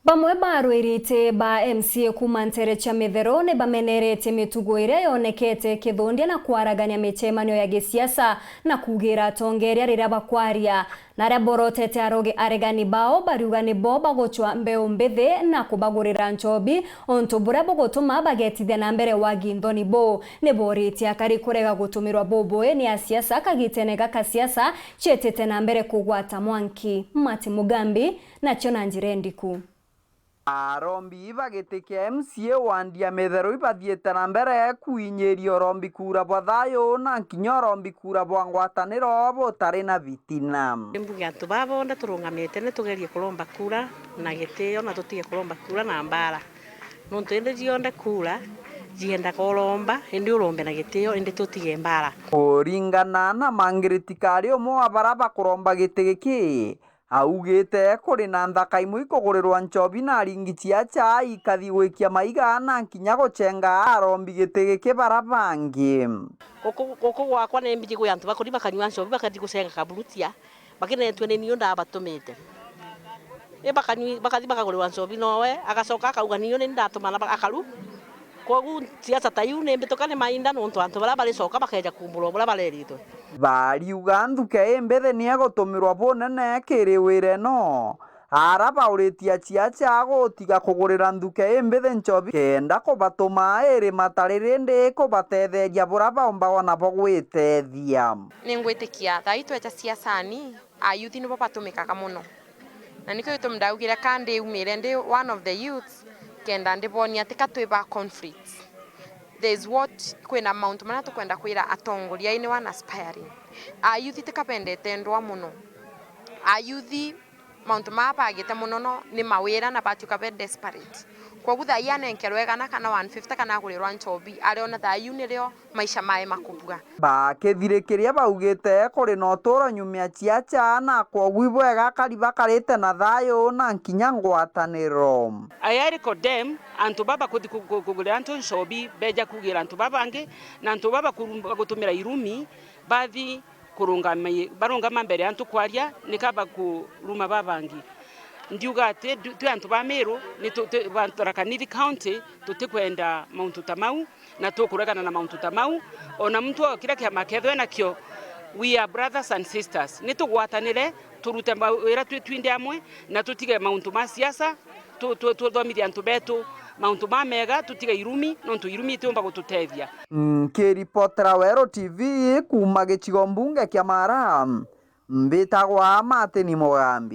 Bamwe barwirite ba MCA kuma Ntere cha Mithero ni bamenerete mitugo iria yonekete kithundia na kwaragania michemanio ya gisiasa na kugira tongeria riria bakwaria na ria borotete aregani bao bariuga ni bo bagochwa mbeu mbithi na kubagurira nchobi onto buria bugutuma bagetithia na mbere wagi nthoni bo ni borite akari kurega gutumirwa boboe ni asiasa kagitenega ka siasa chetete na mbere kugwata Mwanki Mati Mugambi na Chona Njirendiku. Arombi bagite kia MCA wandia Mithero ibathiete na mbere kuinyeria rombi kura bwa thayo na nkinya rombi kura bwa ngwataniro butari na vitina. Mbuga tubabonda turungamite ne tugerie kuromba kura na gitio na tutige kuromba kura na mbara. Nontu ende jionda kura jienda kuromba indi urombe na gitio indi tutige mbara. Kuringana na mangiritikari omo abaraba kuromba gite giki augite kuri na nthaka imwe ikugurirwa nchobi na aringi cia chai kathi gwikia maiga na nkinya guchenga arombi gite giki bara bangi guku gwakwa ni mbiji gwi antu bakuri bakanywa nchobi bakathi gucenga kaburutia bakinetwe ni niyo ndabatumite bakanywi bakathi bakagurirwa nchobi nowe agacoka akauga niyo ni ndatumana akaru kogu siasa tayu ne mbitokane mainda nontu antu bara bari coka bakeja kumburo bara bareritwe bariuga nthuke mbethe ni agutumirwa bunene kiriwire no araba uritia chiacha gutiga kugurira nthuke mbethe nchobi kenda kubatuma iri mataririnde kubatetheria bura baomba nabo gwitethia ningwitikia thai twecha siasani ayuthi nibo batumikaga muno na nikyo itumndaugira kandi umire ndi one of the youths kenda ndibonia tika twiba conflicts. There's what kwena mount mana tukwenda kwira atongoria ine wana aspiring ayuthi tikapendete ndwa muno ayuthi mount mapa agite muno no ni mawira na batuka be desperate kwa gutha yana enkerwega na kana 150 kana gurirwa nchobi ariona tha yunirio maisha mae makubwa bakithirikiria baugite kuri no toro nyumia chiacha na kwa gwibwega kari bakarite na thayo na nkinya ngwataniro ayari kodem antu baba kugurira antu nchobi beja kugira antu babange na antu baba gutumira irumi bathi barungama mbere antu kwaria nikaba kuruma babangi ndiuga ati tu antu ba Meru ni Tharaka-Nithi County tutikwenda Mount Tamau na tukuregana na Mount Tamau ona mtu kira kia makethwe nakyo we are brothers and sisters ni tugwatanire turute wira twinde amwe na tutige Mount ma siasa tuthomithia antu betu Mount ma mega tutige irumi nontu irumi tiumba gututethia kiripotera Wero TV kuma gicigo mbunge kia Mara mbitagwa Mati Mugambi.